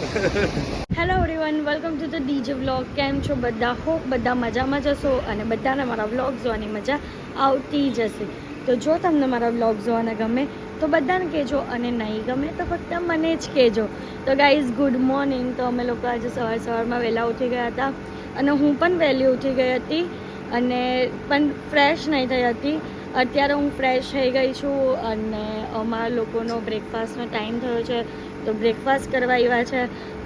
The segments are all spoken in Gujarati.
Hello everyone, welcome to the DJ vlog. કેમ છો બધા? હોપ બધા મજામાં જશો અને બધાને મારા વ્લોગ જોવાની મજા આવતી જશે. તો જો તમને મારા વ્લોગ જોવાના ગમે તો બધાને કહેજો અને નહીં ગમે તો ફક્ત મને જ કહેજો. તો ગાઈઝ, ગુડ મોર્નિંગ. તો અમે લોકો આજે સવારમાં વહેલા ઉઠી ગયા હતા અને હું પણ વહેલી ઉઠી ગઈ હતી અને પણ ફ્રેશ નહીં થઈ હતી. અત્યારે હું ફ્રેશ થઈ ગઈ છું અને અમારા લોકોનો બ્રેકફાસ્ટનો ટાઈમ થયો છે તો બ્રેકફાસ્ટ કરવા આવ્યા છે.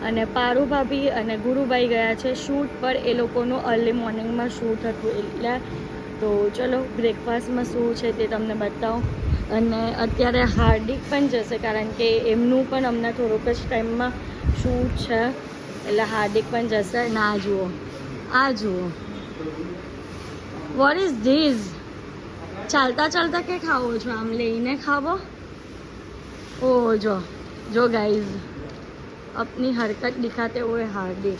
અને પારુ ભાભી અને ગુરુભાઈ ગયા છે શૂટ પર. એ લોકોનું અર્લી મોર્નિંગમાં શૂટ હતું એટલે. તો ચલો બ્રેકફાસ્ટમાં શું છે તે તમને બતાવું. અને અત્યારે હાર્દિક પણ જશે કારણ કે એમનું પણ હમણાં થોડુંક જ ટાઈમમાં શૂટ છે એટલે હાર્દિક પણ જશે. અને આ જુઓ, આ જુઓ, વોટ ઇઝ ધીસ? ચાલતા ચાલતા કે ખાવો છો? આમ લઈને ખાવો? ઓ જો જો ગાઈઝ, अपनी हरकत दिखाते हुए Hardik.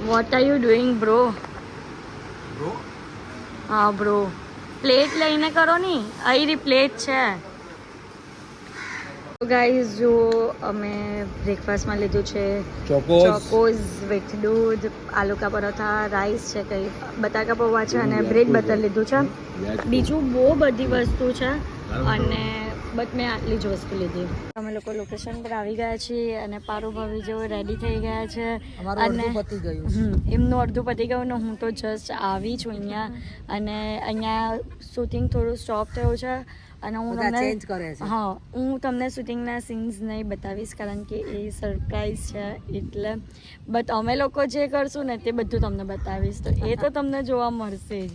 What are you doing bro? Bro? हाँ ब्रो, प्लेट લઈને કરો ની. અહીં પ્લેટ છે. તો ગાઈઝ જો અમે બ્રેકફાસ્ટમાં લીધું છે ચોકોઝ વિથ દૂધ, આલુ કા પરોઠા, રાઈસ છે, કંઈ બટાકા પૌવા છે અને બ્રેડ બટર લીધું છે. બીજું બહુ બધી વસ્તુ છે અને બટ મેં આટલી જ વસ્તુ લીધી. અમે લોકો લોકેશન પર આવી ગયા છીએ અને પારુ ભાભી જેવો રેડી થઈ ગયા છે અને એમનું અડધું પતી ગયું ને હું તો જસ્ટ આવી છું અહીંયા. અને અહીંયા શૂટિંગ થોડું સ્ટોપ થયું છે અને હું તમને શૂટિંગના સીન્સ નહીં બતાવીશ કારણ કે એ સરપ્રાઈઝ છે એટલે. બટ અમે લોકો જે કરશું ને તે બધું તમને બતાવીશ તો એ તો તમને જોવા મળશે જ.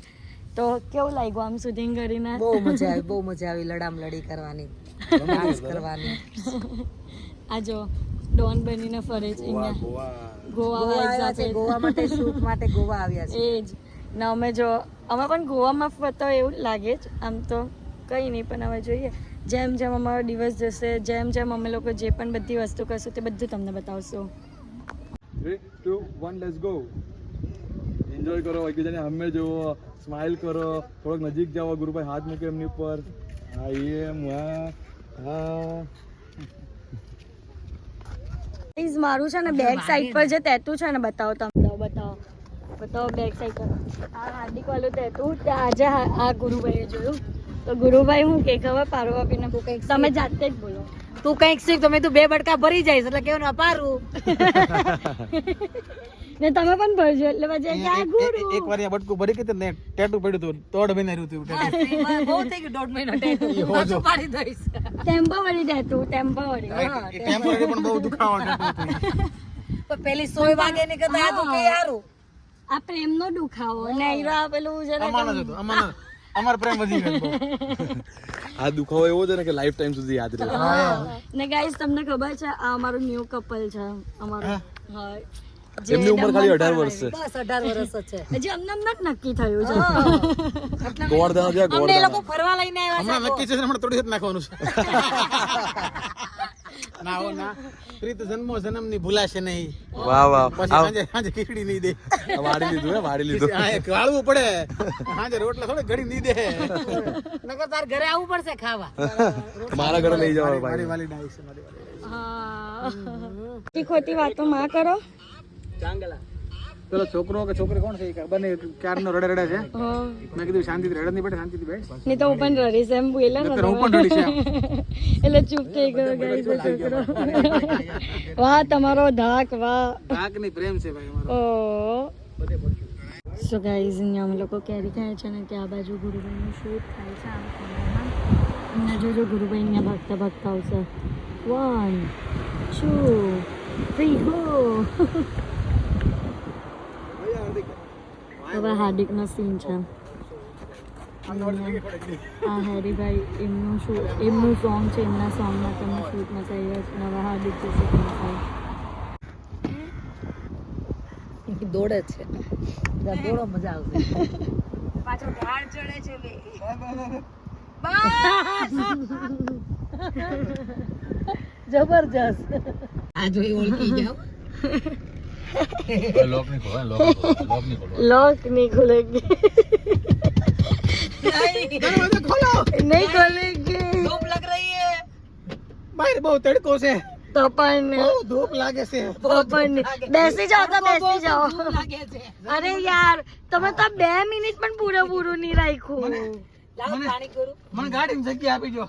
તો કેવું લાગ્યું આમ શૂટિંગ કરીને? બહુ મજા આવી લડામ લડી કરવાની. આ જો ડોન બનીને ફરે છે અહીંયા. ગોવા માટે શૂટ માટે ગોવા આવ્યા છે. એ જ ને અમે પણ ગોવામાં ફરતા હોય એવું લાગે જ. આમ તો કંઈ નહીં પણ હવે જોઈએ જેમ જેમ અમારો દિવસ જશે, જેમ જેમ અમે લોકો જે પણ બધી વસ્તુ કરશું તે બધું તમને બતાવશું. 3, 2, 1, લેટ્સ ગો. એન્જોય કરો, એકબીજાને હમે જુઓ, સ્માઇલ કરો, થોડોક નજીક જાઓ, ગુરુભાઈ હાથ મૂકે એમની ઉપર. મારું છે ને બેક સાઈડ પર જે ટેટુ છે ને બતાવો તમને. બતાવો બેક સાઈડ પર આ હાર્દિક વાળું ટેટુ આજે આ ગુરુભાઈએ જોયું. તો ગુરુભાઈ હું કે ખબર પારુ આપીને તમે જાતે જ બોલો. તું કઈક શીખ તો મેં તું 2 બટકા ભરી જઈશ એટલે કેવું ના પારું ને તમે પણ ભરજો એટલે પછી આ ગુરુ એક વાર આ બટકું ભરી કે ને ટેટુ પડ્યું હતું 1.5 મહિના રહ્યું હતું. બહુ થઈ ગયું 1.5 મહિનો ટેટુ પાડી દઈશ. Temporary tattoo, temporary. ટેમ્પરરી પણ બહુ દુખાવો ટેટુ હતું. પણ પેલી 100 વાગે ની કદા આ તો કે યારું આ પ્રેમનો દુખાવો ને ઈરા પેલું જરા અમાનો જ હતો. અમાર પ્રેમ વધી ગયો. આ દુખાવો એવો છે ને કે લાઈફ ટાઈમ સુધી યાદ રહે. ને ગાઈસ તમને ખબર છે આ અમારું ન્યુ કપલ છે અમારું. હા, એમની ઉંમર ખાલી 18 વર્ષ છે. બસ 18 વર્ષ જ છે. હજી અમને નક્કી થયું છે. ગોળધામ જ્યાં અમને એ લોકો ફરવા લઈને આવ્યા હમણાં નક્કી છે હમણાં થોડી નાખવાનું છે. ના પ્રીત જન્મો જન્મ ની ભૂલાશે નહીં. વાહ વાહ. પછી સાંજે ખીચડી નહીં દે. વાડી લીધું. વાળવું પડે. સાંજે રોટલા થોડે ઘડી નહીં દે. નકર તાર ઘરે આવવું પડશે ખાવા. મારા ઘરે લઈ જાવ ભાઈ. વાલી ડાઈ છે મારી વાલી. ખોટી વાતો માં કરો. પેલો છોકરો કે છોકરી કોણ છે બંને ક્યારનો રડે છે. મેં કીધું શાંતિથી રડે નહીં પડે, શાંતિથી બેસ. નહીં તો હું પણ રડીશ એમ બોલ્યા ને હું પણ રડી છે. એટલે ચૂપ થઈ ગયો ગાઈસ છોકરો. વાહ તમારો ધાક, વાહ. ધાક ની પ્રેમ છે ભાઈ અમારો. ઓ સો ગાઈસ અહીંયા અમે લોકો કેરી ખાય છે ને ત્યાં બાજુ ગુરુભાઈનું શૂટ થાય છે આમ કોર્નરમાં. અહીંયા જોજો ગુરુભાઈ અહીંયા ભાગતા ભાગતા આવશે. 1, 2, 3 ગો. હવે હાર્દિકનો સીન છે. આ હેરીભાઈ એમનું સોંગ છે, એમના સોંગમાં તમે શૂટમાં થઈ રહ્યા છે. હવે હાર્દિક જશે દોડે છે. દોડો મજા આવશે. પાછો ઢાળ ચડે છે બે. જબરજસ્ત. આ જોઈ ઓળખી જાવ. લોક નહીં ખોલો. लॉक नहीं खुलेंगे नहीं खोलेंगे धूप लग रही है बाहर बहुत तड़को से તો પણ ધૂપ લાગે છે. બેસી જાઓ તો બેસી જાઓ. અરે યાર તમે તો 2 મિનિટ પણ પૂરું નહીં રાખ્યું. મને ગાડીની જગ્યા આપી દો.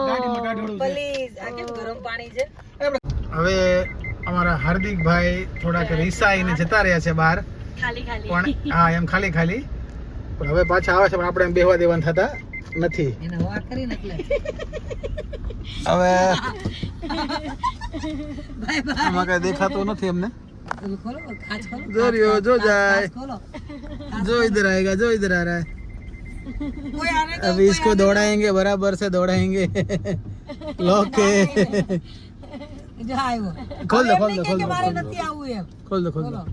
ગાડીમાં કાઢોડું છે. પ્લીઝ આ કેમ ગરમ પાણી છે? હવે અમારા હાર્દિકભાઈ થોડાક રીસાઈને જતા રહ્યા છે બહાર, ખાલી પણ હા એમ ખાલી ખાલી, પણ હવે પાછા આવે છે, પણ આપણે એમ બેહવા દેવાના થતા નથી. એને હવા કરીને એટલે હવે આમાં કઈ દેખાતો નથી અમને. ખોલો ખાસ ખોલો જો રહ્યો, જો જાય, ખાસ ખોલો जो इधर आएगा, जो इधर आ रहा है. કોઈ આને તો अभी इसको दौड़ाएंगे, बराबर से दौड़ाएंगे. लॉक के જો આવ્યો. खोल दो, હવે खोल એમ दो, નહીં खोल કે दो, મારે खोल दो. નથી આવવું એમ. खोल दो, खोल બોલો. दो.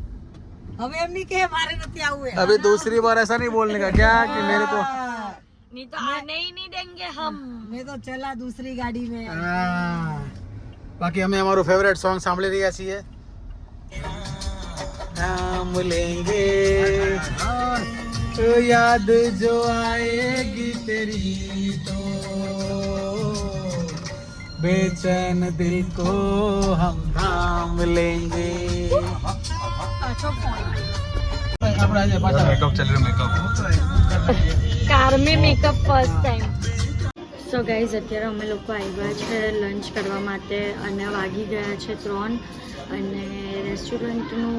હવે એમ નહીં કે મારે નથી આવવું એમ. अभी दूसरी बार ऐसा नहीं बोलने का क्या कि मेरे को. नहीं तो आने ही नहीं देंगे हम. મેં તો ચલા दूसरी गाड़ी में. હા. બાકી અમે અમારું ફેવરેટ સોંગ સાંભળી રહ્યા છીએ. નામ લેંગે તો યાદ જો આએગી તેરી તો બેચैन દિલ को हम थाम लेंगे. આપણે આજે પાછા મેકઅપ ચાલી રહ્યો, મેકઅપ કાર મેં makeup first time. So guys અત્યારે અમે લોકો આવ્યા છે લંચ કરવા માટે અને વાગી ગયા છે 3 અને રેસ્ટોરન્ટનું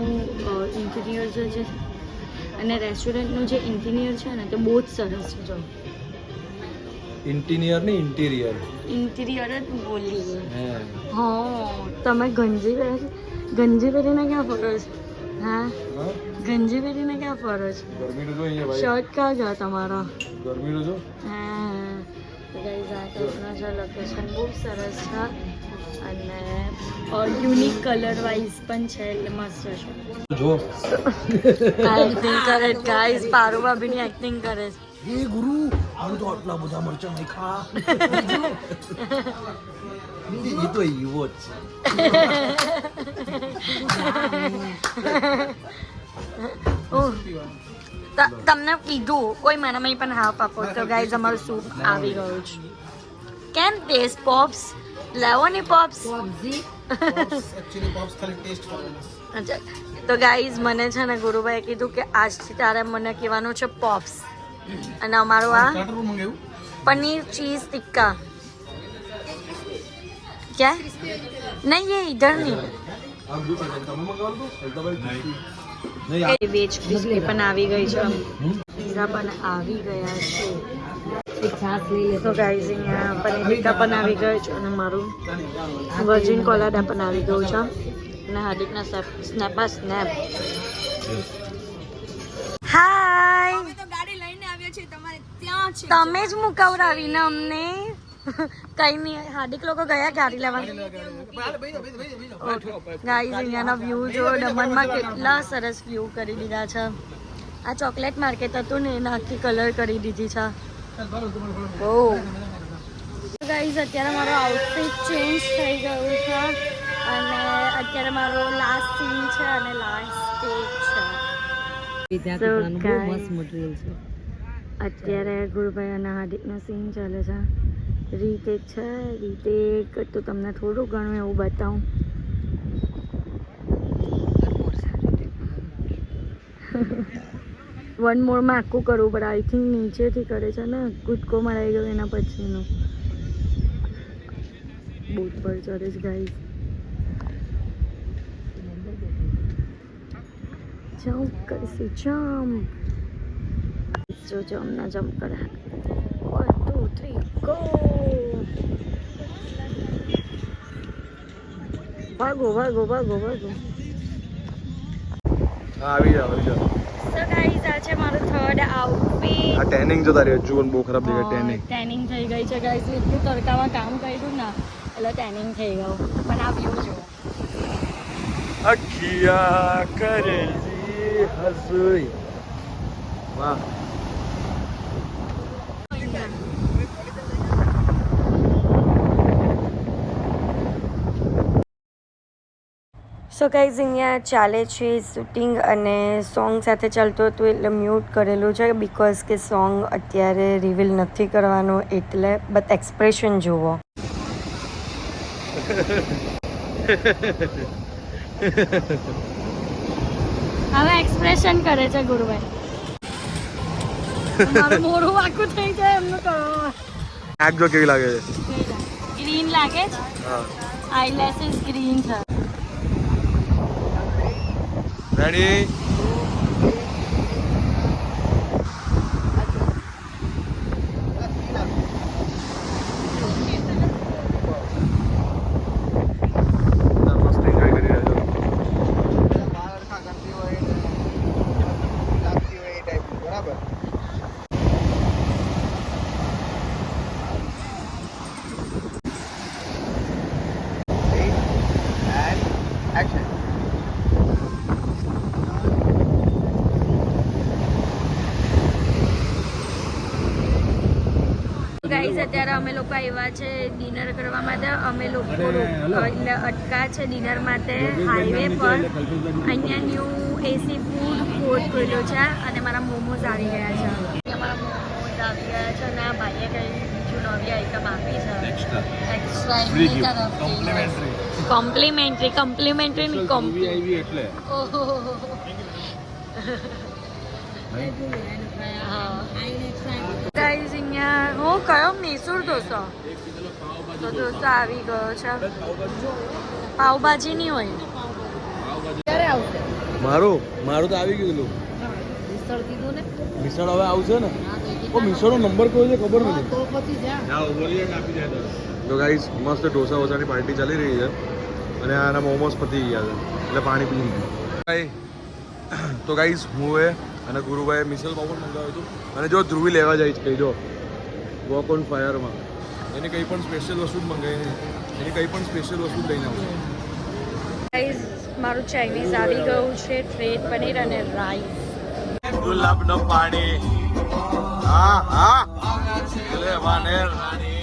ઇન્ટિરિયર જે છે અને રેસ્ટોરન્ટનું જે ઇન્ટિરિયર છે ને તે બહુ જ સરસ છે. જો ઇન્ટિરિયર ને ઇન્ટિરિયર ઇન્ટિરિયર જ બોલી. હા તમે ગંજી પહેરીને ક્યાં ફરો છો? હા ગંજી પહેરીને ક્યાં ફરો છો? ગરમીનું જો અહીંયા ભાઈ, શર્ટ ક્યાં ગયો તમારો? ગરમીનું જો. હા તો ગાઈઝ આ ટાઈપનો છે લોકેશન, બહુ સરસ છે અને યુનિક કલર વાઇઝ પણ છે એટલે મસ્ત છે. જો એક્ટિંગ કરે ગાઈઝ, પારુ ભાભીની એક્ટિંગ કરે છે. હે ગુરુ, આમ તો આટલા બધા મરચાં નહીં ખા. એ તો ઈવો જ છે. ઓહ, તમને કીધું કોઈ મને પણ હાફ આપો. તો ગાઈઝ અમારું સૂપ આવી ગયું છે. કેમ ટેસ્ટ પોપ્સ લેવો ને પોપ્સ? એકચ્યુઅલી પોપ્સ ખાલી ટેસ્ટ કરવાનો. અચ્છા તો ગાઈઝ મને છે ને ગુરુભાઈએ કીધું કે આજથી તારે મને કહેવાનું છે પોપ્સ અને અમારું આ સ્ટાર્ટર મંગાવ્યું. पनीर चीज टिक्का क्या नहीं ये इधर नहीं આમ જો તમે મંગાવો તો હલતાભાઈ વેજ ક્રિસ્પી પણ આવી ગઈ છે, પીઝા પણ આવી ગયા છે. એક છાસ લઈ લે. તો ગાઈઝ અહીંયા પનીર ટિક્કા પણ આવી ગયું છે અને મારું વર્જિન કોલાડા પણ આવી ગયું છે અને હાર્દિકના સ્નેપા સ્નેપ. હાય, તો ગાડી લઈને આવ્યા છે તમારે ત્યાં છે. તમે જ મુકાવરાવીને અમને. કઈ નહીં, હાર્દિક લોકો ગયા ગાડી લેવા. ગાઈઝ અહીંયાના વ્યૂ જો, દમણમાં કેટલા સરસ વ્યૂ કરી દીધા છે. આ ચોકલેટ માર્કેટ હતું ને એને આખી કલર કરી દીધી છે. બહુ ગાઈઝ અત્યારે મારો આઉટફિટ ચેન્જ થઈ ગયું છે અને અત્યારે મારો લાસ્ટ સીન છે અને લાસ્ટ સ્ટેજ છે. ત્યાંથી બહુ મસ્ત મટીરિયલ છે. અત્યારે ગુરુભાઈ અને હાર્દિકનો સીન ચાલે છે. રીટેક છે, રીટેક તો તમને થોડું ઘણું એવું બતાવું. વન મોરમાં આખું કરવું પડે. આઈ થિંક નીચેથી કરે છે ને, કૂદકો મરાઈ ગયો એના પછીનું. બોટ પર ચડે છે ગાઈઝ. જમ્પ કરીશું, જમ્પ. જો હમણાં જમ્પ કરે. 1 2 3 ગો. ભાગો ભાગો ભાગો ભાગો. આવી જાવ, આવી જાવ. સો ગાઈઝ આ છે મારું થર્ડ આઉટફિટ. આ ટેનિંગ જો તારી હજુ પણ બહુ ખરાબ દેખાય. ટેનિંગ ટેનિંગ થઈ ગઈ છે ગાઈઝ. એટલું તડકામાં કામ કર્યું ને એટલે ટેનિંગ થઈ ગયું. પણ આ વ્યૂ જો, અખિયા કરેલી હસુઈ. વાહ. સો ગાઈઝ અહીંયા ચાલે છે શૂટિંગ અને સોંગ સાથે ચાલતું હતું એટલે મ્યુટ કરેલું છે બિકોઝ કે સોંગ અત્યારે રિવીલ નથી કરવાનું એટલે બટ એક્સપ્રેશન જુઓ. હવે એક્સપ્રેશન કરે છે ગુરુભાઈ. મારું મોઢું આખું થઈ જાય એમનું કરવા. આંખ જો કેવી લાગે છે. ગ્રીન લાગે છે. હા આઈલેશિસ ગ્રીન છે. રેડી મસ્ત એન્જોય કરી રહ્યા છો. બરાબર. ગાઈઝ અત્યારે અમે લોકો આવ્યા છે ડિનર કરવા માટે. અમે લોકો એટલે અટકા છે ડિનર માટે હાઈવે પર. અહીંયા ન્યૂ એસી ફૂડ કોર્ટ ખોલ્યો છે અને મારા મોમોઝ આવી ગયા છે. અહીંયા મારા મોમોઝ આવી ગયા છે અને આ ભાઈએ કંઈ બીજું નવી આઈટમ આપી છે એક્સ્ટ્રા કોમ્પ્લિમેન્ટરી એટલે ઓહો ગાઈઝ અહીંયા હું કયો મૈસૂર ઢોસો તો ઢોસો આવી ગયો છે. પાવભાજી નહીં હોય. ક્યારે આવશે મારું તો આવી ગયું પેલું મિસળ કીધું ને મિસળ હવે આવશે ને. ઓ મિસળનો નંબર કયો છે ખબર નથી. તો પછી જા તો ગાઈસ મસ્ત ઢોસા વોસાની પાર્ટી ચાલી રહી છે અને આના મોમોસ પતી ગયા છે એટલે પાણી પી લીધું. તો ગાઈસ હું અને ગુરુભાઈએ મિસલ પાવ પણ મંગાવ્યું હતું અને જો ધ્રુવી લેવા જાય છે જો વોક ઓન ફાયરમાં એને કંઈ પણ સ્પેશિયલ વસ્તુ જ મંગાવી એની કંઈ પણ સ્પેશિયલ વસ્તુ જ લઈને આવશે. ગાઈઝ મારું ચાઇનીઝ આવી ગયું છે. ટ્રેન પનીર અને રાઈસ. ગુલાબનું પાણી હા હા લેવાને રાણી